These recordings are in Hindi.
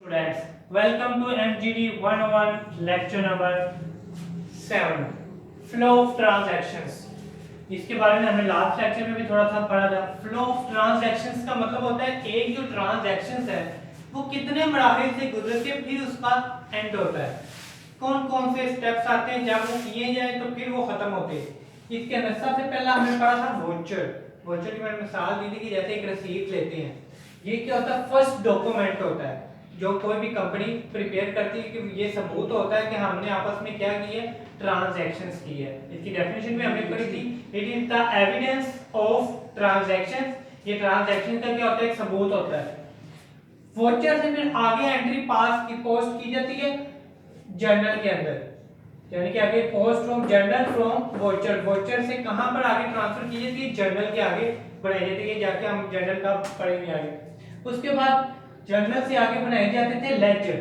Students, welcome to MGD 101 lecture number 7 flow of transactions. इसके बारे में हमने लास्ट लेक्चर में भी थोड़ा सा पढ़ा था। फ्लो ऑफ ट्रांजैक्शंस का मतलब होता है एक जो ट्रांजैक्शंस है वो कितने मराहिल से गुजर के फिर उसका एंड होता है, कौन कौन से स्टेप्स आते हैं, जब वो किए जाए तो फिर वो खत्म होते हैं। इसके अंदर सबसे पहला हमने पढ़ा था वोचर। वोचर की मैंने मिसाल दी थी कि जैसे एक रसीद लेते हैं, ये क्या होता है, फर्स्ट डॉक्यूमेंट होता है जो कोई भी कंपनी प्रिपेयर करती है कि ये सबूत होता है कि हमने आपस में क्या की है, ट्रांजैक्शंस की है। इसकी डेफिनेशन भी हमने पढ़ी थी, it is the evidence of transactions. ये ट्रांजैक्शन का क्या होता है, एक सबूत होता है। वोचर से फिर आगे एंट्री पास की पोस्ट की जाती है जर्नल के अंदर, यानी कि आगे post from journal from voucher. Voucher से कहां पर आगे ट्रांसफर की जाती है, जर्नल के आगे बढ़ाई जाती है, जाके हम जर्नल का पढ़ेंगे आगे। उसके बाद जर्नल से आगे बनाए जाते थे लेजर।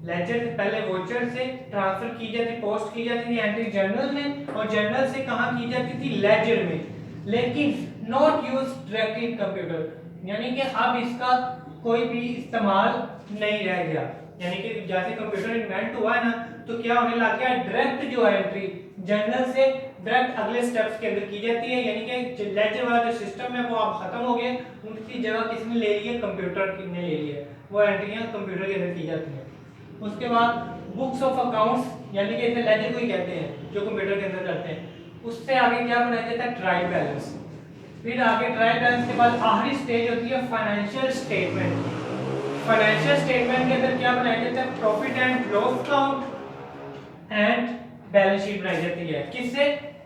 लेजर से पहले वोचर से ट्रांसफर की जाती, पोस्ट की जाती थी एंट्री जर्नल में, और जर्नल से कहां की जाती थी, लेजर में। लेकिन not use directly in computer, यानी कि अब इसका कोई भी इस्तेमाल नहीं रह गया। यानी कि जैसे कंप्यूटर इन्वेंट हुआ है ना, तो क्या होने लग गया, डायरेक्ट जो है एंट्री जर्नल से डायरेक्ट अगले स्टेप्स के अंदर की जाती है। यानी कि लेजर वाला जो सिस्टम है वो अब खत्म हो गया, उनकी जगह किसने ले ली है, कंप्यूटर ने ले ली है। वो एंट्रियां कंप्यूटर के अंदर की जाती हैं। उसके बाद बुक्स ऑफ अकाउंट्स, यानी कि इसे लेजर को ही कहते हैं जो कंप्यूटर के अंदर करते हैं। उससे आगे क्या बनाया जाता है, ट्रायल बैलेंस। फिर आगे ट्रायल बैलेंस के बाद आखिरी स्टेज होती है फाइनेंशियल स्टेटमेंट। फाइनेंशियल स्टेटमेंट के अंदर क्या बनाया जाता है, profit and loss account and balance sheet बनाई जाती है। किससे,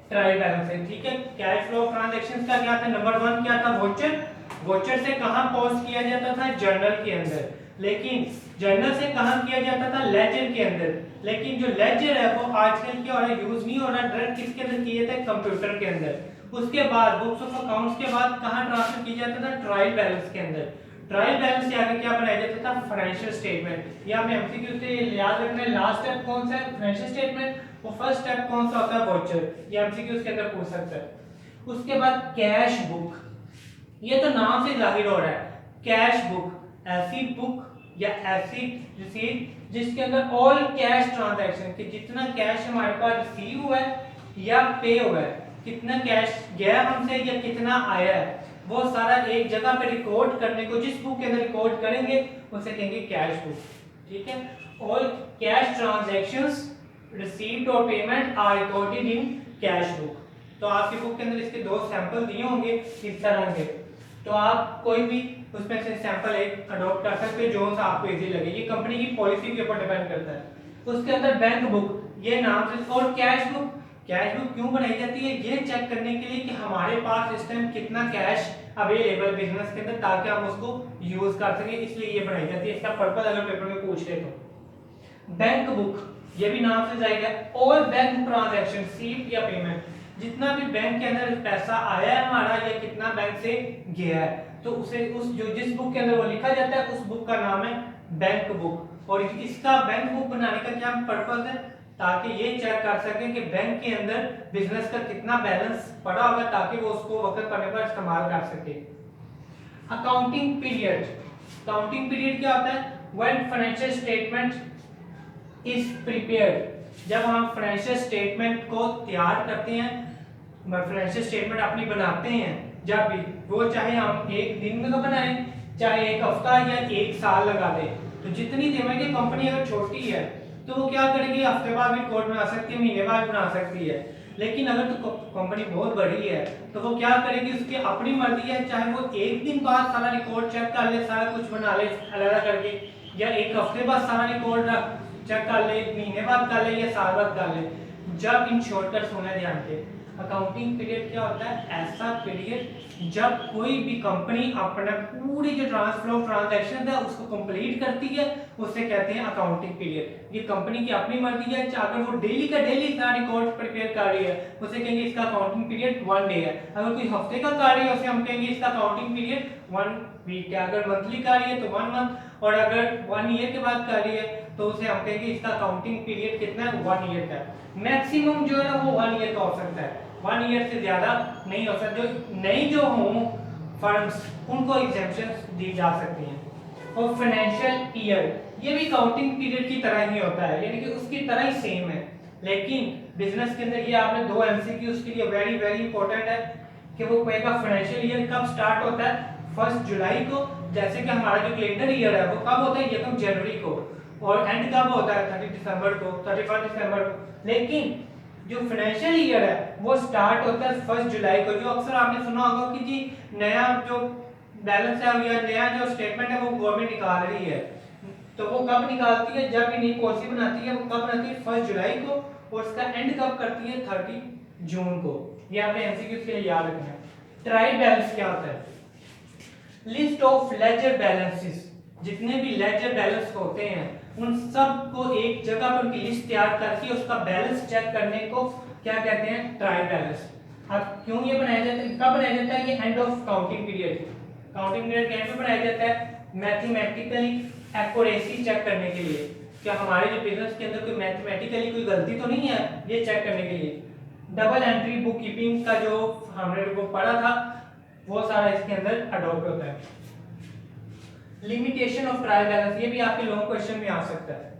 ट्रायल बैलेंस से। ठीक है, कैश फ्लो ट्रांजैक्शंस का क्या था, नंबर 1 क्या था, वोचर। वोचर से कहां पोस्ट किया जाता था, जर्नल के अंदर। लेकिन जर्नल से कहां किया जाता था, लेजर के अंदर। लेकिन जो लेजर है वो आजकल क्या हो रहा है, यूज नहीं हो रहा, डायरेक्ट किसके अंदर किया जाता है, कंप्यूटर के अंदर। उसके बाद बुक्स ऑफ अकाउंट्स के बाद कहां ट्रांसफर किया जाता था, ट्रायल बैलेंस के अंदर। ट्रायल बैलेंस से आगे क्या बनाया जाता था, फाइनेंशियल स्टेटमेंट। या हमें एमसीक्यू से याद रखना है, लास्ट स्टेप कौन सा है, फाइनेंशियल स्टेटमेंट। वो फर्स्ट स्टेप कौन सा होता है, वोचर। ये एमसीक्यू के अंदर पूछ सकता है। उसके बाद कैश बुक, ये तो नाम से जाहिर हो रहा है, कैश बुक ऐसी बुक या ऐसी रसीद जिसके अंदर ऑल कैश ट्रांजैक्शन, कि जितना कैश हमारे पास रिसीव हुआ है या पे हुआ है, कितना कैश गया हमसे या कितना आया है, वो सारा एक जगह पे रिकॉर्ड करने को, जिस बुक के अंदर रिकॉर्ड करेंगे उसे कहेंगे कैश बुक। ठीक है, ऑल कैश ट्रांजैक्शंस रिसीव्ड और payment are recorded in cash book. तो आपकी बुक के अंदर इसके 2 सैंपल दिए होंगे इस तरह के, तो आप कोई भी उसमें से सैंपल एक अडॉप्ट कर सकते हो जो सा आपको इजी लगे। ये कंपनी की पॉलिसी के ऊपर डिपेंड करता है। उसके अंदर बैंक बुक, ये नाम से, और कैश बुक। कैश बुक क्यों बनाई जाती है, ये चेक करने के लिए कि हमारे पास इस टाइम कितना कैश अवेलेबल बिजनेस के अंदर, ताकि हम उसको यूज कर सकें, इसलिए ये बनाई जाती है। इसका पर्पस अगर पेपर में पूछ ले तो। बैंक बुक, ये भी नाम से जाएगा, ऑल बैंक ट्रांजैक्शन रिसीव्ड या पेमेंट, जितना भी बैंक के अंदर पैसा आया है हमारा या कितना बैंक से गया है, तो उसे उस जो जिस बुक के अंदर वो लिखा जाता है उस बुक का नाम है बैंक बुक। और इसका बैंक बुक बनाने का क्या पर्पस है, ताकि ये चेक कर सकें कि बैंक के अंदर बिजनेस का कितना बैलेंस पड़ा होगा, ताकि वो उसको वक्त पड़ने पर इस्तेमाल कर सके। अकाउंटिंग पीरियड, अकाउंटिंग पीरियड क्या होता है, when financial statement is prepared, जब हम फाइनेंशियल स्टेटमेंट को तैयार करते हैं, फाइनेंशियल स्टेटमेंट अपनी बनाते हैं, जब भी वो चाहे हम एक दिन में बनाएं, चाहे एक हफ्ता या एक साल लगा दें, तो जितनी देर में कंपनी अगर छोटी है तो वो क्या करेगी, हफ्ते बाद भी रिकॉर्ड बना सकती है, महीने बाद बना सकती है। लेकिन अगर तो कंपनी बहुत बड़ी है तो वो क्या करेगी, उसकी अपनी मर्जी है, चाहे वो एक दिन बाद सारा रिकॉर्ड चेक कर ले, सारा कुछ बना ले अलग करके, या एक हफ्ते बाद सारा रिकॉर्ड चेक कर ले, महीने बाद कर ले या साल बाद कर ले। जब इन शॉर्टकट्स होने ध्यान के, अकाउंटिंग पीरियड क्या होता है, ऐसा पीरियड जब कोई भी कंपनी अपना पूरी जो ट्रांसफ्लो ट्रांजैक्शन है उसको कंप्लीट करती है, उसे कहते हैं अकाउंटिंग पीरियड। ये कंपनी की अपनी मर्जी है, अगर वो डेली का डेली इतना रिकॉर्ड प्रिपेयर कर रही है उसे कहेंगे इसका अकाउंटिंग पीरियड 1 डे है। अगर कोई हफ्ते का कर रही है उसे हम कहेंगे इसका अकाउंटिंग पीरियड 1 वीक है। अगर मंथली कर रही है तो 1 मंथ, और अगर 1 ईयर के बाद कर रही है तो उसे हम कहेंगे इसका अकाउंटिंग पीरियड कितना है, 1 ईयर का। मैक्सिमम जो है ना वो 1 ईयर का हो सकता है, 1 ईयर से ज्यादा नहीं हो सकता। जो नई जो हों फर्म्स उनको एग्जेम्पशंस दी जा सकती हैं। ऑफ फाइनेंशियल ईयर, ये भी काउंटिंग पीरियड की तरह ही होता है, यानी कि उसकी तरह ही सेम है। लेकिन बिजनेस के अंदर ये आपने दो एमसीक्यू उसके लिए वेरी वेरी इंपॉर्टेंट है कि वो कहेगा फाइनेंशियल ईयर कब स्टार्ट होता है, 1 जुलाई को, जैसे कि हमारा जो कैलेंडर ईयर है वो कब होता है, 1 जनवरी को, और एंड कब होता है 30 दिसंबर को, 31 दिसंबर को। लेकिन जो फाइनेंशियल ईयर है वो स्टार्ट होता है 1 जुलाई को। जो अक्सर आपने सुना होगा कि जी नया जो बैलेंस है या नया जो स्टेटमेंट है वो गवर्नमेंट निकाल रही है, तो वो कब निकालती है, जब नई पॉलिसी बनाती है वो कब बनाती है 1 जुलाई को, और उसका एंड कब करती है 30 जून को। ये आपने एमसीक्यू के लिए याद रखना है। ट्रायल बैलेंस क्या होता है, लिस्ट ऑफ लेजर बैलेंसेस, जितने भी लेजर बैलेंस होते हैं उन सब को एक जगह पर उनकी लिस्ट तैयार करके उसका बैलेंस चेक करने को क्या कहते हैं, ट्रायल बैलेंस। अब क्यों ये बनाया जाता है, कब बनाया जाता है, ये end of counting period, counting period के एंड पे बनाया जाता है, मैथमेटिकली एक्यूरेसी चेक करने के लिए, क्या हमारे जो बिजनेस के अंदर कोई मैथमेटिकली कोई गलती तो नहीं है, ये चेक करने के लिए। डबल एंट्री बुक कीपिंग का जो हमने वो पढ़ा था वो सारा इसके अंदर अडॉप्ट होता है। लिमिटेशन ऑफ ट्रायल बैलेंस, ये भी आपके लॉन्ग क्वेश्चन में आ सकता है।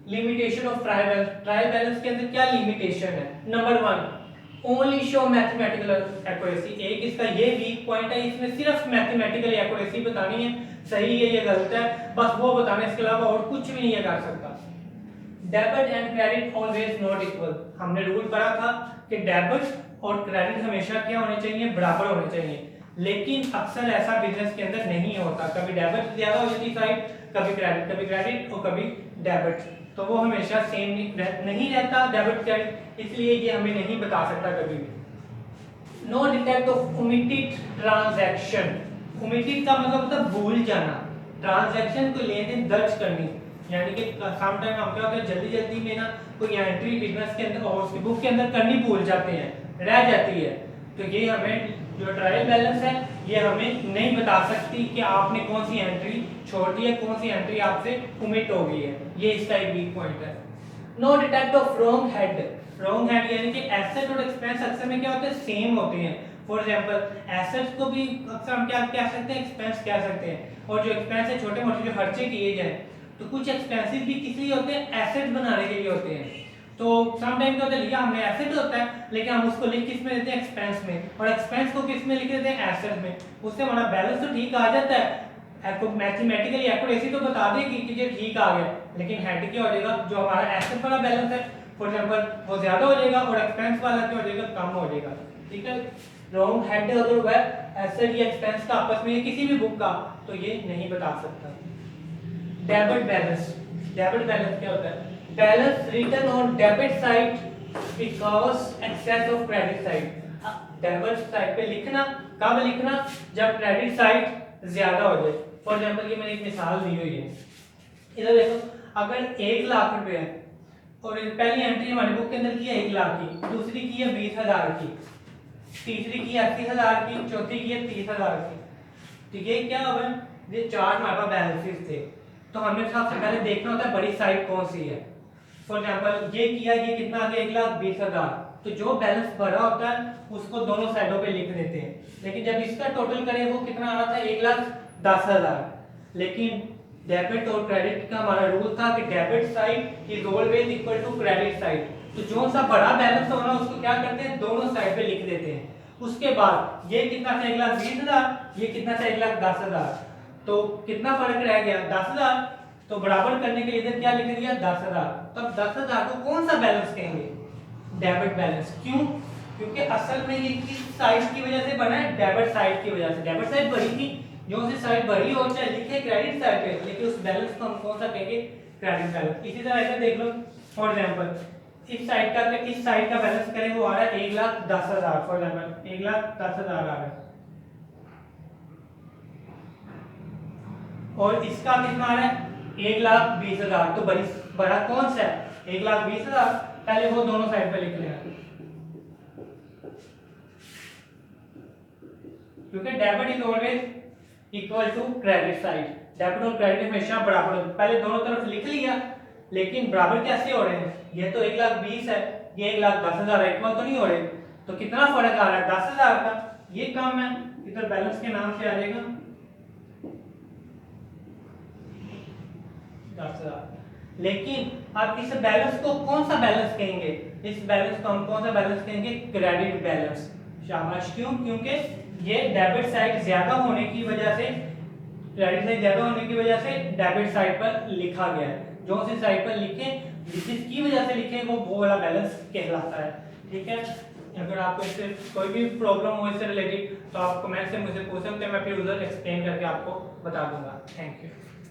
Limitation of trial balance, trial balance के अंदर क्या लिमिटेशन है, number 1 only show mathematical accuracy, एक इसका ये वीक पॉइंट है, इसमें सिर्फ मैथमेटिकल एक्यूरेसी बतानी है, सही है ये गलत है, बस वो बताने, इसके अलावा और कुछ भी नहीं है कर सकता। Debit and credit always not equal, हमने रूल पढ़ा था कि डेबिट और क्रेडिट हमेशा क्या होने चाहिए, बराबर होने चाहिए, लेकिन अक्सर ऐसा बिजनेस के अंदर नहीं होता, कभी डेबिट ज्यादा हो जाती साइड, कभी क्रेडिट और कभी डेबिट, तो वो हमेशा सेम नहीं रहता डेबिट क्रेडिट, इसलिए ये हमें नहीं बता सकता कभी भी। No detect of omitted transaction, omitted का मतलब होता है भूल जाना, ट्रांजैक्शन को लेन देन दर्ज करनी, यानी कि सम टाइम हम क्या होता है जल्दी जल्दी में ना कोई एंट्री बिजनेस के अंदर और उसकी बुक के अंदर करनी भूल जाते हैं, रह जाती है, तो ये हमें जो ट्रायल बैलेंस है ये हमें नहीं बता सकती कि आपने कौन सी एंट्री छोड़ दी है, कौन सी एंट्री आपसे ओमिट हो गई है, ये इसका एक वीक पॉइंट है। No detect of wrong head, wrong head यानी कि एसेट और एक्सपेंस अक्सर में क्या होते हैं, सेम होते हैं। फॉर एग्जांपल एसेट्स को भी अक्सर हम क्या कह सकते हैं, एक्सपेंस कह सकते हैं, और जो एक्सपेंस है छोटे मोटे जो खर्चे किए जाए, तो कुछ एक्सपेंसेस भी किस लिए होते हैं, एसेट बनाने के लिए होते हैं। तो सम टाइम क्या होता है, लिया हमने एसेट होता है लेकिन हम उसको लिख किस में देते हैं, एक्सपेंस में, और एक्सपेंस को किस में लिख देते हैं, एसेट में, उससे हमारा बैलेंस तो ठीक आ जाता है, मैथमेटिकली एक्यूरेसी तो बता देगी कि ये ठीक आ गया, लेकिन हेड क्या हो जाएगा, जो हमारा एसेट वाला बैलेंस है फॉर एग्जांपल वो ज्यादा हो जाएगा और एक्सपेंस वाला क्या हो जाएगा, कम हो जाएगा। ठीक है, रॉन्ग हेड अगर हुआ है एसेट या एक्सपेंस का आपस में किसी भी बुक का, तो ये नहीं बता सकता। डेबिट बैलेंस, डेबिट बैलेंस क्या होता है, balance written on debit side because excess of credit side, debit side पे लिखना, कब लिखना, जब क्रेडिट साइड ज्यादा हो जाए। फॉर एग्जांपल ये मैंने एक मिसाल दी हुई है, इधर देखो, अगर 1 लाख रुपए है और पहली एंट्री हमारी बुक के अंदर की है 1 लाख की, दूसरी की है 20,000 की, तीसरी की है 80,000 की, चौथी की है 30,000 की, ठीक है, क्या हुआ, ये 4 हमारे पास बैलेंसेस थे, तो हमें सबसे पहले देखना होता है बड़ी साइड कौन सी है। फॉर एग्जांपल ये किया, ये कितना आ गया, 1,20,000, तो जो बैलेंस भरा होता है उसको दोनों साइडों पे लिख देते हैं, लेकिन जब इसका टोटल करें वो कितना आ रहा था, 1,10,000, लेकिन डेबिट और क्रेडिट का हमारा रूल था कि debit side is always equal to credit side, तो जो सा बड़ा बैलेंस होना उसको क्या करते हैं, दोनों साइड पे लिख देते हैं। उसके बाद ये कितना था, 1,20,000, ये कितना था, 1,10,000, तो कितना फर्क रह गया, 10,000, तो बराबर करने के लिए इधर क्या लिख दिया, 10,000, तब 10,000 को कौन सा बैलेंस कहेंगे, डेबिट बैलेंस। क्यों, क्योंकि असल में ये किस साइड की वजह से बना है, डेबिट साइड की वजह से, डेबिट साइड बड़ी थी, जो सी साइड बड़ी हो चाहे लिखे क्रेडिट साइड पे, लेकिन उस बैलेंस को हम कौन सा कहेंगे, क्रेडिट बैलेंस। इसी तरह ऐसे देख लो, फॉर एग्जांपल इस साइड का बैलेंस करें वो आ रहा है 1,10,000, फॉर एग्जांपल 1,10,000 आ रहा है, और इसका कितना आ रहा है, 1,20,000, तो बड़ा कौन सा है, 1,20,000, पहले वो दोनों साइड पे लिख लेना, क्योंकि debit is always equal to credit side, debit और क्रेडिट हमेशा बराबर होते हैं, पहले दोनों तरफ लिख लिया, लेकिन बराबर कैसे हो रहे हैं, ये तो 1,20,000 है, ये 1,10,000 है, इक्वल तो नहीं हो रहे, तो कितना फर्क आ रहा है, 10,000 का, ये कम है, इधर बैलेंस के नाम से आ जाएगा 10,000। लेकिन अब इस बैलेंस को कौन सा बैलेंस कहेंगे? इस बैलेंस को हम कौन सा बैलेंस कहेंगे? Credit balance. शाबाश। क्यों? क्योंकि ये डेबिट साइड ज्यादा होने की वजह से, क्रेडिट साइड ज्यादा होने की वजह से डेबिट साइड पर लिखा गया है। जो सी साइड पर लिखे जिसकी वजह से लिखे वो वाला बैलेंस कहलाता है। ठीक है। अगर आपको इससे कोई भी प्रॉब्लम हो इससे रिलेटेड तो आप कमेंट से मुझे पूछ सकते हैं, मैं फिर उधर एक्सप्लेन करके आपको बता दूंगा। Thank you.